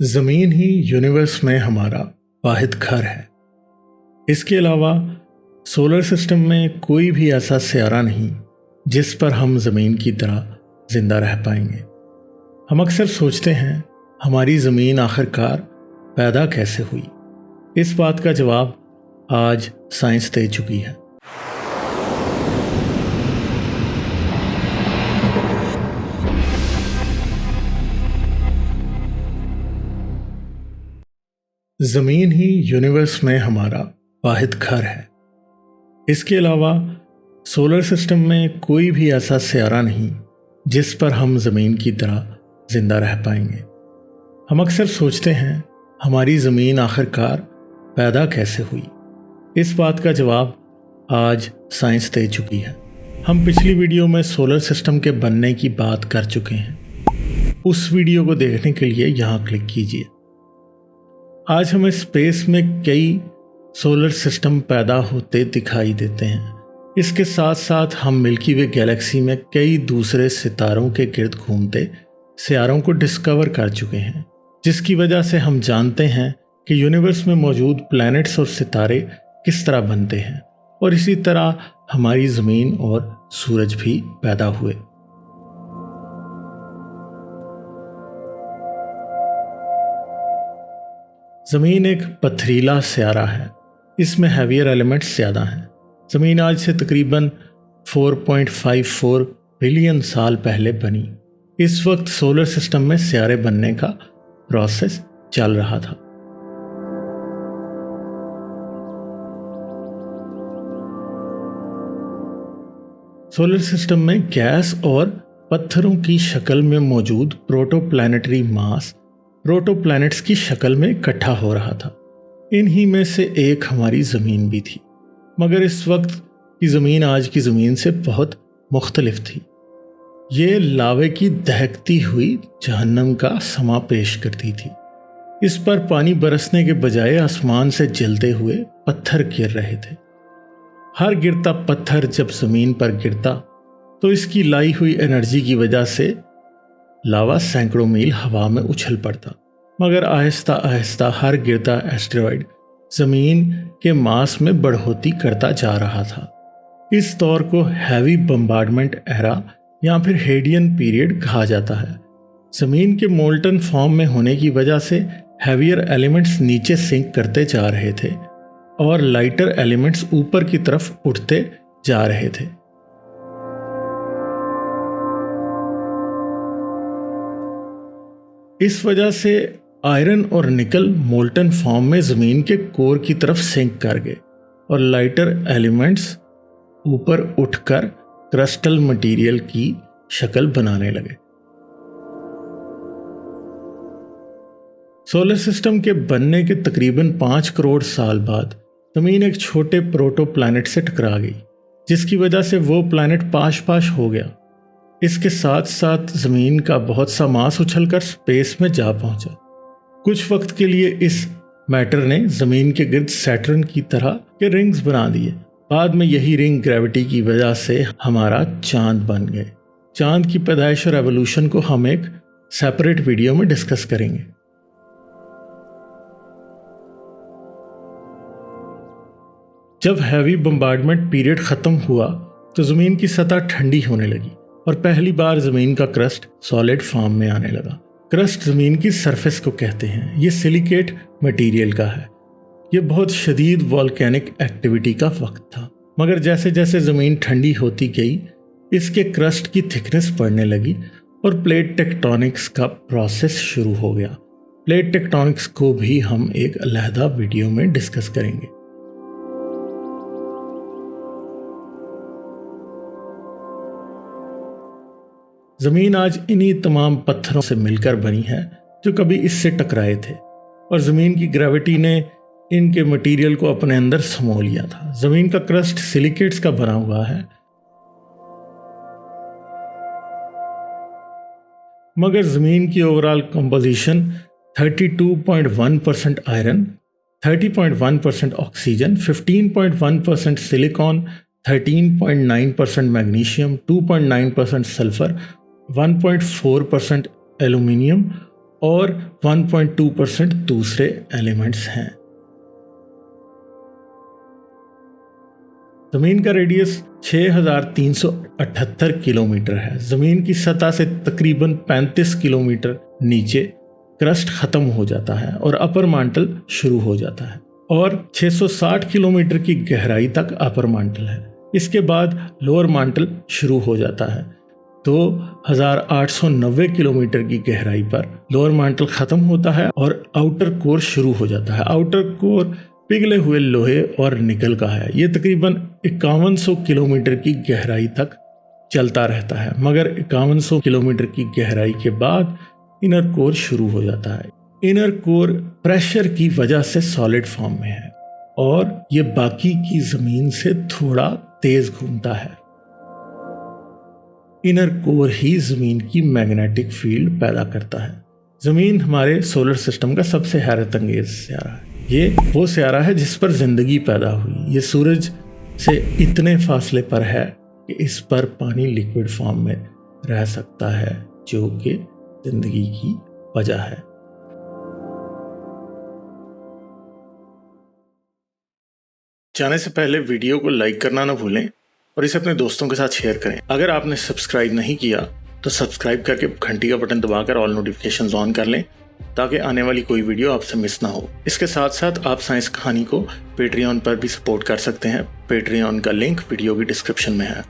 ज़मीन ही यूनिवर्स में हमारा वाहिद घर है। इसके अलावा सोलर सिस्टम में कोई भी ऐसा सियारा नहीं जिस पर हम ज़मीन की तरह ज़िंदा रह पाएंगे। हम अक्सर सोचते हैं हमारी ज़मीन आखिरकार पैदा कैसे हुई। इस बात का जवाब आज साइंस दे चुकी है। ज़मीन ही यूनिवर्स में हमारा वाहिद घर है। इसके अलावा सोलर सिस्टम में कोई भी ऐसा सियारा नहीं जिस पर हम ज़मीन की तरह ज़िंदा रह पाएंगे। हम अक्सर सोचते हैं हमारी ज़मीन आखिरकार पैदा कैसे हुई। इस बात का जवाब आज साइंस दे चुकी है। हम पिछली वीडियो में सोलर सिस्टम के बनने की बात कर चुके हैं। उस वीडियो को देखने के लिए यहाँ क्लिक कीजिए। आज हमें स्पेस में कई सोलर सिस्टम पैदा होते दिखाई देते हैं। इसके साथ साथ हम मिल्की वे गैलेक्सी में कई दूसरे सितारों के गिर्द घूमते सियारों को डिस्कवर कर चुके हैं, जिसकी वजह से हम जानते हैं कि यूनिवर्स में मौजूद प्लैनेट्स और सितारे किस तरह बनते हैं, और इसी तरह हमारी ज़मीन और सूरज भी पैदा हुए। ज़मीन एक पथरीला सियारा है। इसमें हैवियर एलिमेंट्स ज़्यादा हैं। ज़मीन आज से तकरीबन 4.54 बिलियन साल पहले बनी। इस वक्त सोलर सिस्टम में सियारे बनने का प्रोसेस चल रहा था। सोलर सिस्टम में गैस और पत्थरों की शक्ल में मौजूद प्रोटोप्लैनेटरी मास प्रोटोप्लैनेट्स की शक्ल में इकट्ठा हो रहा था। इन्हीं में से एक हमारी ज़मीन भी थी, मगर इस वक्त की ज़मीन आज की ज़मीन से बहुत मुख्तलिफ थी। ये लावे की दहकती हुई जहन्नम का समा पेश करती थी। इस पर पानी बरसने के बजाय आसमान से जलते हुए पत्थर गिर रहे थे। हर गिरता पत्थर जब ज़मीन पर गिरता तो इसकी लाई हुई एनर्जी की वजह से लावा सैकड़ों मील हवा में उछल पड़ता, मगर आहिस्ता आहिस्ता हर गिरता एस्टेरॉयड ज़मीन के मास में बढ़ोतरी करता जा रहा था। इस दौर को हैवी बम्बार्डमेंट एरा या फिर हेडियन पीरियड कहा जाता है। ज़मीन के मोल्टन फॉर्म में होने की वजह से हैवियर एलिमेंट्स नीचे सिंक करते जा रहे थे और लाइटर एलिमेंट्स ऊपर की तरफ उठते जा रहे थे। इस वजह से आयरन और निकल मोल्टन फॉर्म में ज़मीन के कोर की तरफ सिंक कर गए और लाइटर एलिमेंट्स ऊपर उठकर क्रिस्टल मटेरियल की शक्ल बनाने लगे। सोलर सिस्टम के बनने के तकरीबन 5 करोड़ साल बाद ज़मीन एक छोटे प्रोटोप्लैनेट से टकरा गई, जिसकी वजह से वो प्लैनेट पाश पाश हो गया। इसके साथ साथ ज़मीन का बहुत सा मास उछलकर स्पेस में जा पहुंचा। कुछ वक्त के लिए इस मैटर ने ज़मीन के गिर्द सैटर्न की तरह के रिंग्स बना दिए। बाद में यही रिंग ग्रेविटी की वजह से हमारा चांद बन गए। चांद की पैदाइश और एवोल्यूशन को हम एक सेपरेट वीडियो में डिस्कस करेंगे। जब हैवी बम्बार्डमेंट पीरियड ख़त्म हुआ तो ज़मीन की सतह ठंडी होने लगी और पहली बार ज़मीन का क्रस्ट सॉलिड फॉर्म में आने लगा। क्रस्ट ज़मीन की सरफेस को कहते हैं। ये सिलिकेट मटेरियल का है। ये बहुत शदीद वॉल्केनिक एक्टिविटी का वक्त था, मगर जैसे जैसे ज़मीन ठंडी होती गई इसके क्रस्ट की थिकनेस बढ़ने लगी और प्लेट टेक्टोनिक्स का प्रोसेस शुरू हो गया। प्लेट टेक्टोनिक्स को भी हम एक अलहदा वीडियो में डिस्कस करेंगे। ज़मीन आज इन्हीं तमाम पत्थरों से मिलकर बनी है जो कभी इससे टकराए थे, और ज़मीन की ग्रेविटी ने इनके मटेरियल को अपने अंदर समो लिया था। ज़मीन का क्रस्ट सिलिकेट्स का बना हुआ है, मगर ज़मीन की overall composition 32.1% iron, 30.1% oxygen, 15.1% silicon, 13.9% magnesium, 2.9% sulphur, 1.4% aluminium और 1.2% दूसरे एलिमेंट्स हैं। जमीन का रेडियस 6378 किलोमीटर है। जमीन की सतह से तकरीबन 35 किलोमीटर नीचे क्रस्ट खत्म हो जाता है और अपर मांटल शुरू हो जाता है और 660 किलोमीटर की गहराई तक अपर मांटल है। इसके बाद लोअर मांटल शुरू हो जाता है। 2890 किलोमीटर की गहराई पर लोअर मांटल खत्म होता है और आउटर कोर शुरू हो जाता है। आउटर कोर पिघले हुए लोहे और निकल का है। ये तकरीबन 5100 किलोमीटर की गहराई तक चलता रहता है, मगर 5100 किलोमीटर की गहराई के बाद इनर कोर शुरू हो जाता है। इनर कोर प्रेशर की वजह से सॉलिड फॉर्म में है और ये बाकी की जमीन से थोड़ा तेज घूमता है। इनर कोर ही जमीन की मैग्नेटिक फील्ड पैदा करता है। जमीन हमारे सोलर सिस्टम का सबसे हैरत अंगेज सियारा है। ये वो सियारा है जिस पर जिंदगी पैदा हुई। ये सूरज से इतने फासले पर है कि इस पर पानी लिक्विड फॉर्म में रह सकता है, जो कि जिंदगी की वजह है। जाने से पहले वीडियो को लाइक करना ना भूलें और इसे अपने दोस्तों के साथ शेयर करें। अगर आपने सब्सक्राइब नहीं किया तो सब्सक्राइब करके घंटी का बटन दबाकर ऑल नोटिफिकेशंस ऑन कर लें ताकि आने वाली कोई वीडियो आपसे मिस ना हो। इसके साथ साथ आप साइंस कहानी को पेट्रियन पर भी सपोर्ट कर सकते हैं। पेट्रियन का लिंक वीडियो की डिस्क्रिप्शन में है।